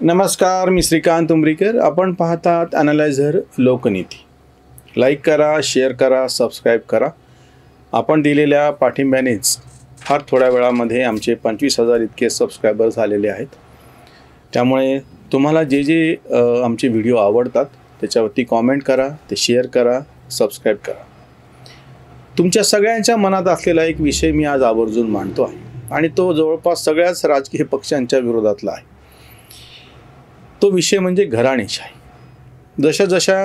नमस्कार, मी श्रीकांत उमरीकर. आपण पाहतात ॲनालायझर लोकनीती. लाईक करा, शेअर करा, सबस्क्राईब करा. आपण दिलेल्या पाठिंब्यानेच फार थोड्या वेळामध्ये आमचे 25,000 इतके सबस्क्रायबर झालेले आहेत. त्यामुळे तुम्हाला जे जे आमचे व्हिडिओ आवडतात त्याच्यावरती कॉमेंट करा, ते शेअर करा, सबस्क्राईब करा. तुमच्या सगळ्यांच्या मनात असलेला एक विषय मी आज आवर्जून मांडतो आहे आणि तो जवळपास सगळ्याच राजकीय पक्षांच्या विरोधातला आहे. तो विषय म्हणजे घराणेशाही. जशा जशा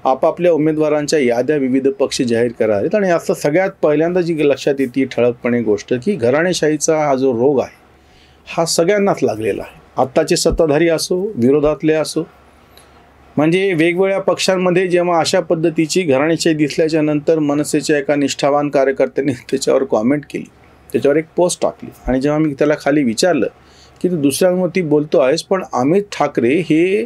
आपापल्या उमेदवारांच्या याद्या विविध पक्ष जाहीर करत आणि असं सगळ्यात पहिल्यांदा जी लक्षात येते ठळकपणे गोष्ट की घराणेशाहीचा हा जो रोग आहे हा सगळ्यांनाच लागलेला आहे. आत्ताचे सत्ताधारी असो, विरोधातले असो, म्हणजे वेगवेगळ्या पक्षांमध्ये जेव्हा अशा पद्धतीची घराणेशाही दिसल्याच्या नंतर मनसेच्या एका निष्ठावान कार्यकर्त्यांनी त्याच्यावर कॉमेंट केली, त्याच्यावर एक पोस्ट टाकली आणि जेव्हा मी त्याला खाली विचारलं की तू दुसऱ्यांवरती बोलतो आहेस, पण अमित ठाकरे हे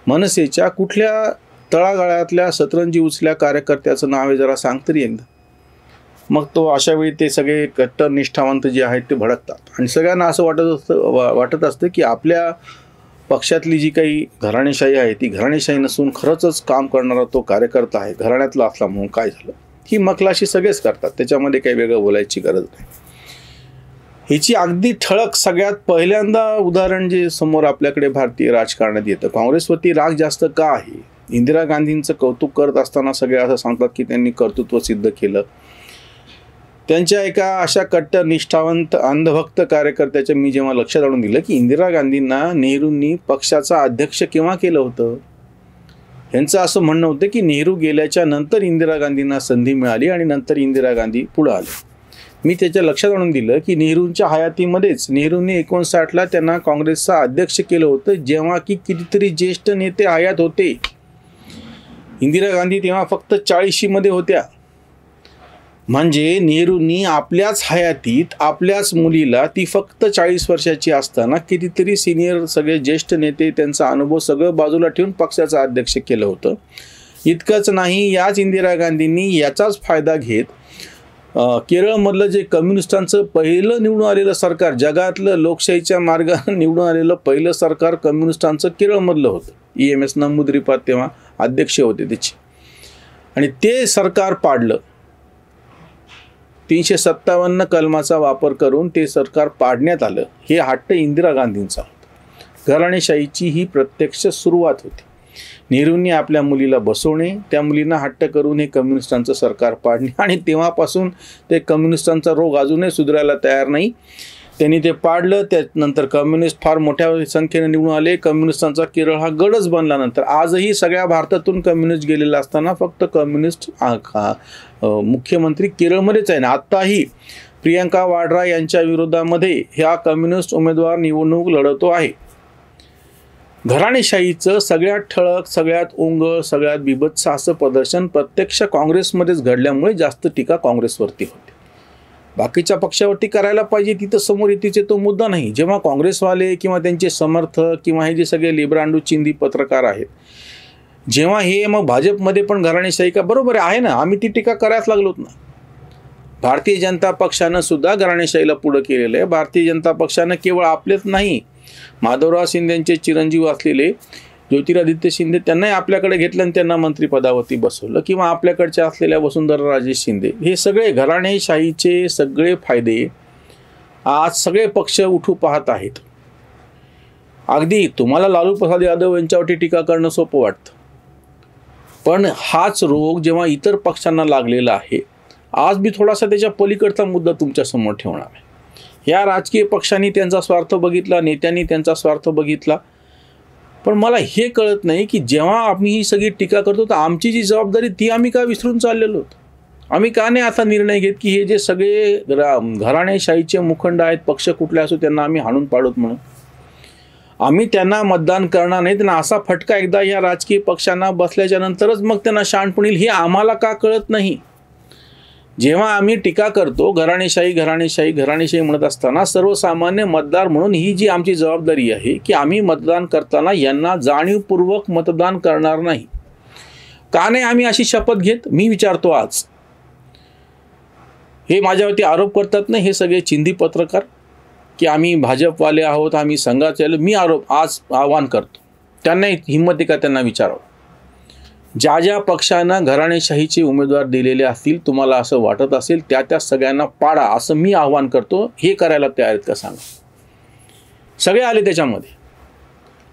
मनसेच्या कुठल्या तळागाळातल्या सतरंजी उचल्या कार्यकर्त्याचं नाव आहे जरा सांग तरी एकदा. मग तो अशावेळी ते सगळे कट्टर निष्ठावंत जे आहेत ते भडकतात आणि सगळ्यांना असं वाटत असतं की आपल्या पक्षातली जी काही घराणेशाही आहे ती घराणेशाही नसून खरंच काम करणारा तो कार्यकर्ता आहे, घराण्यातला असला म्हणून काय झालं. ही मखलाशी सगळेच करतात, त्याच्यामध्ये काही वेगळं बोलायची गरज नाही. हिची अगदी ठळक सगळ्यात पहिल्यांदा उदाहरण जे समोर आपल्याकडे भारतीय राजकारणात येतं. काँग्रेसवरती राग जास्त का आहे? इंदिरा गांधींचं कौतुक करत असताना सगळे असं सांगतात की त्यांनी कर्तृत्व सिद्ध केलं. त्यांच्या एका अशा कट्टर निष्ठावंत अंधभक्त कार्यकर्त्याच्या मी जेव्हा लक्षात आणून दिलं की इंदिरा गांधींना नेहरूंनी पक्षाचा अध्यक्ष केव्हा केलं होतं, यांचं असं म्हणणं होतं की नेहरू गेल्याच्या नंतर इंदिरा गांधींना संधी मिळाली आणि नंतर इंदिरा गांधी पुढं आले. मी त्याच्या लक्षात आणून दिलं की नेहरूंच्या हयातीमध्येच नेहरूंनी 59ला त्यांना काँग्रेसचा अध्यक्ष केलं होतं, जेव्हा की कितीतरी ज्येष्ठ नेते हयात होते. इंदिरा गांधी तेव्हा फक्त 40मध्ये होत्या. म्हणजे नेहरूंनी आपल्याच हयातीत आपल्याच मुलीला, ती फक्त 40 वर्षाची असताना, कितीतरी सिनियर सगळे ज्येष्ठ नेते त्यांचा अनुभव सगळं बाजूला ठेवून पक्षाचं अध्यक्ष केलं होतं. इतकंच नाही, याच इंदिरा गांधींनी याचाच फायदा घेत केरळमधलं जे कम्युनिस्टांचं पहिलं निवडून आलेलं सरकार, जगातलं लोकशाहीच्या मार्गाने निवडून आलेलं पहिलं सरकार कम्युनिस्टांचं केरळमधलं होतं. EMS नंबूद्रीपाद तेव्हा अध्यक्ष होते त्याचे, आणि ते सरकार पाडलं. 357 कलमाचा वापर करून ते सरकार पाडण्यात आलं. हे हट्ट इंदिरा गांधींचा होता. घराणेशाहीची ही प्रत्यक्ष सुरुवात होती. नेहरूंनी आपल्या मुलीला बसवणे, त्या मुलींना हट्ट करून हे कम्युनिस्टांचं सरकार पाडणे, आणि तेव्हापासून ते कम्युनिस्टांचा रोग अजूनही सुधारायला तयार नाही. त्यांनी ते पाडलं. त्यानंतर कम्युनिस्ट फार मोठ्या संख्येने निवडून आले. कम्युनिस्टांचा केरळ हा गडच बनला. नंतर आजही सगळ्या भारतातून कम्युनिस्ट गेलेला असताना फक्त कम्युनिस्ट मुख्यमंत्री केरळमध्येच आहे ना. आत्ताही प्रियंका वाड्रा यांच्या विरोधामध्ये ह्या कम्युनिस्ट उमेदवार निवडणूक लढवतो आहे. घराणेशाहीचं सगळ्यात ठळक, सगळ्यात उंगळ, सगळ्यात बिभत्स असं प्रदर्शन प्रत्यक्ष काँग्रेसमध्येच घडल्यामुळे जास्त टीका काँग्रेसवरती होते. बाकीच्या पक्षावरती करायला पाहिजे तिथं समोर येतीचे तो मुद्दा नाही. जेव्हा काँग्रेसवाले किंवा त्यांचे समर्थक किंवा हे जे सगळे लिब्रांडू चिंदी पत्रकार आहेत, जेव्हा हे मग भाजपमध्ये पण घराणेशाही का, बरोबर आहे ना, आम्ही ती टीका करायच लागलोत ना. भारतीय जनता पक्षानं सुद्धा घराणेशाहीला पुढं केलेलं आहे. भारतीय जनता पक्षानं केवळ आपलेच नाही, माधवराव शिंदेचे चिरंजीव असलेले ज्योतिरादित्य शिंदे त्यांनाही आपल्याकडे घेतलं आणि त्यांना मंत्रिपदावरती बसवलं, किंवा आपल्याकडच्या असलेल्या वसुंधरा राजे शिंदे. हे सगळे घराणेशाहीचे सगळे फायदे आज सगळे पक्ष उठू पाहत आहेत. अगदी तुम्हाला लालू प्रसाद यादव यांच्यावरती टीका करणं सोपं वाटतं, पण हाच रोग जेव्हा इतर पक्षांना लागलेला आहे, आज मी थोडासा त्याच्या पलीकडचा मुद्दा तुमच्यासमोर ठेवणार आहे. या राजकीय पक्षांनी त्यांचा स्वार्थ बघितला, नेत्यांनी त्यांचा स्वार्थ बघितला, पण मला हे कळत नाही की जेव्हा आम्ही ही सगळी टीका करतो तर आमची जी जबाबदारी ती आम्ही का विसरून चाललेलो आहोत. आम्ही का नाही असा निर्णय घेत की हे जे सगळे घराणेशाहीचे मुखंड आहेत, पक्ष कुठले असो, त्यांना आम्ही हाणून पाडत म्हणून आम्ही त्यांना मतदान करणार नाही. त्यांना असा फटका एकदा या राजकीय पक्षांना बसल्याच्या नंतरच मग त्यांना शहाणपण येईल, हे आम्हाला का कळत नाही. जेव्हा आम्ही टीका करतो घराणेशाही घराणेशाही घराणेशाही म्हणत असताना, सर्वसामान्य मतदार म्हणून ही जी आमची जबाबदारी आहे की आम्ही मतदान करताना यांना जाणीवपूर्वक मतदान करणार नाही. का नाही आम्ही अशी शपथ घेत, मी विचारतो आज. हे माझ्यावरती आरोप करतात ना हे सगळे चिंदी पत्रकार, की आम्ही भाजपवाले आहोत, आम्ही संघाचे, मी आज आवाहन करतो, त्यांना हिंमत आहे का त्यांना विचारावं. ज्या ज्या पक्षांना घराणेशाहीचे उमेदवार दिलेले असतील, तुम्हाला असं वाटत असेल, त्या सगळ्यांना पाडा, असं मी आवाहन करतो. हे करायला तयार आहेत का सांगा. सगळे आले त्याच्यामध्ये.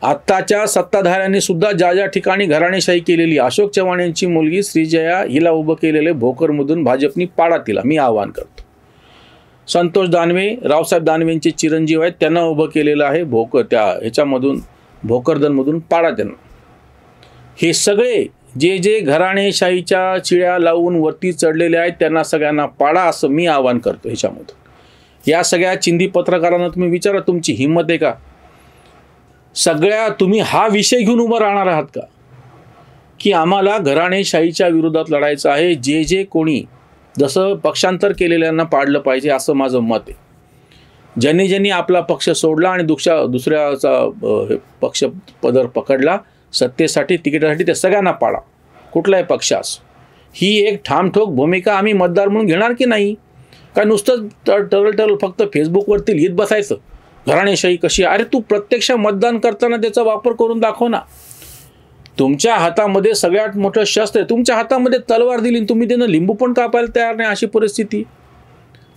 आत्ताच्या सत्ताधाऱ्यांनी सुद्धा ज्या ज्या ठिकाणी घराणेशाही केलेली, अशोक चव्हाण यांची मुलगी श्रीजया हिला उभं केलेले भोकरमधून भाजपनी पाडा तिला, मी आवाहन करतो. संतोष दानवे, रावसाहेब दानवेंचे चिरंजीव आहेत, त्यांना उभं केलेलं आहे ह्याच्यामधून भोकरदनमधून पाडा त्यांना. हे सगळे जे घराणेशाहीच्या चिळ्या लावून वरती चढलेले आहेत त्यांना सगळ्यांना पाडा, असं मी आवाहन करतो. ह्याच्यामधून या सगळ्या चिंधी पत्रकारांना तुम्ही विचारा, तुमची हिंमत आहे का. सगळ्या तुम्ही हा विषय घेऊन उभं राहणार आहात का की आम्हाला घराणेशाहीच्या विरोधात लढायचं आहे. जे कोणी जसं पक्षांतर केलेल्यांना पाडलं पाहिजे असं माझं मत आहे. ज्यांनी आपला पक्ष सोडला आणि दुसऱ्याचा पक्ष पदर पकडला सत्तेसाठी, तिकिटासाठी, ते सगळ्यांना पाडा, कुठलाही पक्ष असो. ही एक ठामठोक भूमिका आम्ही मतदार म्हणून घेणार की नाही. काय नुसतं टरल फक्त फेसबुकवरती लिहित बसायचं घराणेशाही कशी. अरे तू प्रत्यक्ष मतदान करताना त्याचा वापर करून दाखव ना. तुमच्या हातामध्ये सगळ्यात मोठं शस्त्र आहे. तुमच्या हातामध्ये तलवार दिली, तुम्ही त्यानं लिंबू पण कापायला तयार नाही, अशी परिस्थिती.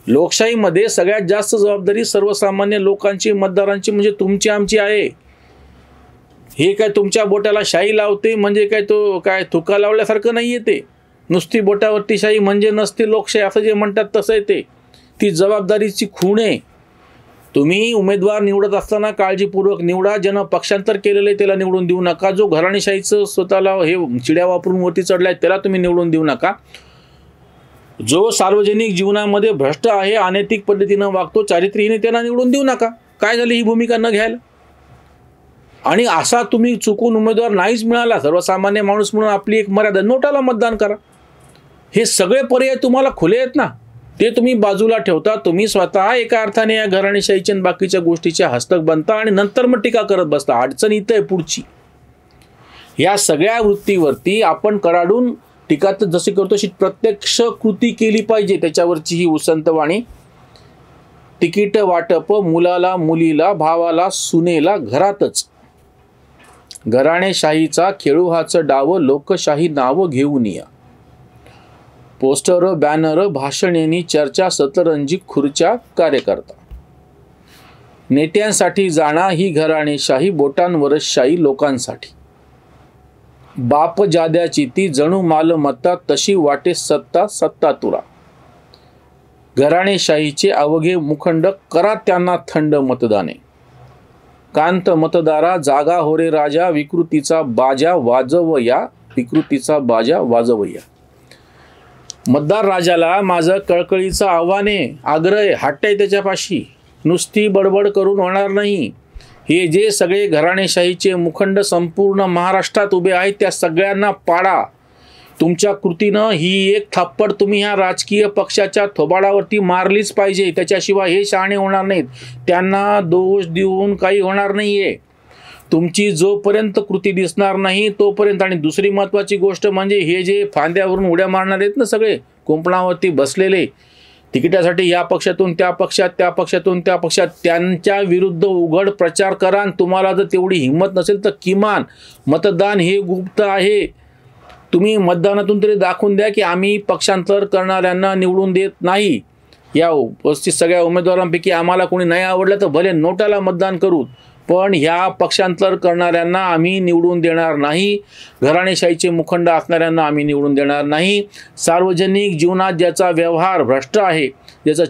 लोकशाहीमध्ये सगळ्यात जास्त जबाबदारी सर्वसामान्य लोकांची, मतदारांची, म्हणजे तुमची आमची आहे. हे काय तुमच्या बोटाला शाई लावते म्हणजे काय थुका लावल्यासारखं नाही आहे ते. नुसती बोटावरती शाही म्हणजे नसते लोकशाही, असं जे म्हणतात तसं आहे ते. ती जबाबदारीची खूण आहे. तुम्ही उमेदवार निवडत असताना काळजीपूर्वक निवडा. ज्यानं पक्षांतर केलेलं आहे त्याला निवडून देऊ नका. जो घराणेशाहीचं स्वतःला हे चिड्या वापरून वरती चढलाय त्याला तुम्ही निवडून देऊ नका. जो सार्वजनिक जीवनामध्ये भ्रष्ट आहे, अनैतिक पद्धतीनं वागतो, चारित्र्यहीन, त्याला निवडून देऊ नका. काय झालं ही भूमिका न घ्यायला. आणि असा तुम्ही चुकून उमेदवार नाहीच मिळाला, सर्वसामान्य माणूस म्हणून आपली एक मर्यादा, नोटाला मतदान करा. हे सगळे पर्याय तुम्हाला खुले आहेत ना, ते तुम्ही बाजूला ठेवता. तुम्ही स्वतः एका अर्थाने या घराणेशाहीच्या आणि बाकीच्या गोष्टीच्या हस्तक बनता आणि नंतर मग टीका करत बसता. अडचण इथं आहे पुढची. या सगळ्या वृत्तीवरती आपण कडाडून टीका तर जशी करतो तशी प्रत्यक्ष कृती केली पाहिजे. त्याच्यावरची ही उसंतवाणी. तिकीट वाटप मुलाला, मुलीला, भावाला, सुनेला घरातच. घराणेशाहीचा खेळूहाचं डाव, लोकशाही नावं घेऊन या. पोस्टर, बॅनर, भाषणेनी चर्चा, सतरंजी खुर्च्या, कार्यकर्ता. नेत्यांसाठी जाणा ही घराणेशाही, बोटांवरच शाही लोकांसाठी. बाप जाद्याची ती जणू मालमत्ता, तशी वाटे सत्ता, सत्ता तुरा. घराणेशाहीचे अवघे मुखंड, करा त्यांना थंड मतदाने. कांत मतदारा, जागा हो रे राजा, विकृतीचा बाजा वाजवया, विकृतीचा बाजा वाजवया. मतदार राजाला माझं कळकळीचं आव्हान आहे, आग्रह आहे, हट्ट आहे त्याच्यापाशी. नुसती बडबड करून होणार नाही. हे जे सगळे घराणेशाहीचे मुखंड संपूर्ण महाराष्ट्रात उभे आहेत त्या सगळ्यांना पाडा. तुमच्या कृतीनं ही एक थप्पड तुम्ही ह्या राजकीय पक्षाच्या थोबाडावरती मारलीच पाहिजे. त्याच्याशिवाय हे शहाणे होणार नाहीत. त्यांना दोष देऊन काही होणार नाहीये. तुमची जोपर्यंत कृती दिसणार नाही तोपर्यंत. आणि दुसरी महत्त्वाची गोष्ट म्हणजे हे जे फांद्यावरून उड्या मारणार आहेत ना सगळे कुंपणावरती बसलेले, तिकिटासाठी या पक्षातून त्या पक्षात, त्या पक्षातून त्या पक्षात, त्यांच्या विरुद्ध उघड प्रचार करा. तुम्हाला जर तेवढी हिंमत नसेल तर किमान मतदान हे गुप्त आहे. तुम्ही मतदानातून तरी दाखवून द्या की आम्ही पक्षांतर करणाऱ्यांना निवडून देत नाही. या उपस्थित सगळ्या उमेदवारांपैकी आम्हाला कोणी नाही आवडलं तर भले नोटाला मतदान करू, पण ह्या पक्षांतर करणाऱ्यांना आम्ही निवडून देणार नाही. घराणेशाहीचे मुखंड असणाऱ्यांना आम्ही निवडून देणार नाही. सार्वजनिक जीवनात ज्याचा व्यवहार भ्रष्ट आहे, त्याचं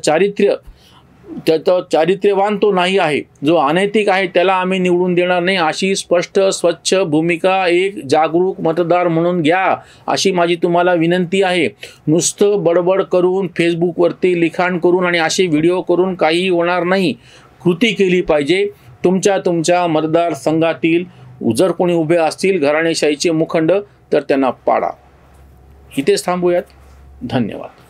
चारित्र्यवान तो नाही आहे, जो अनैतिक आहे, त्याला आम्ही निवडून देणार नाही. अशी स्पष्ट स्वच्छ भूमिका एक जागरूक मतदार म्हणून घ्या, अशी माझी तुम्हाला विनंती आहे. नुसतं बडबड करून, फेसबुकवरती लिखाण करून आणि असे व्हिडिओ करून काही होणार नाही. कृती केली पाहिजे. तुमच्या मतदारसंघातील जर कोणी उभे असतील घराणेशाहीचे मुखंड तर त्यांना पाडा. इथेच थांबूयात. धन्यवाद.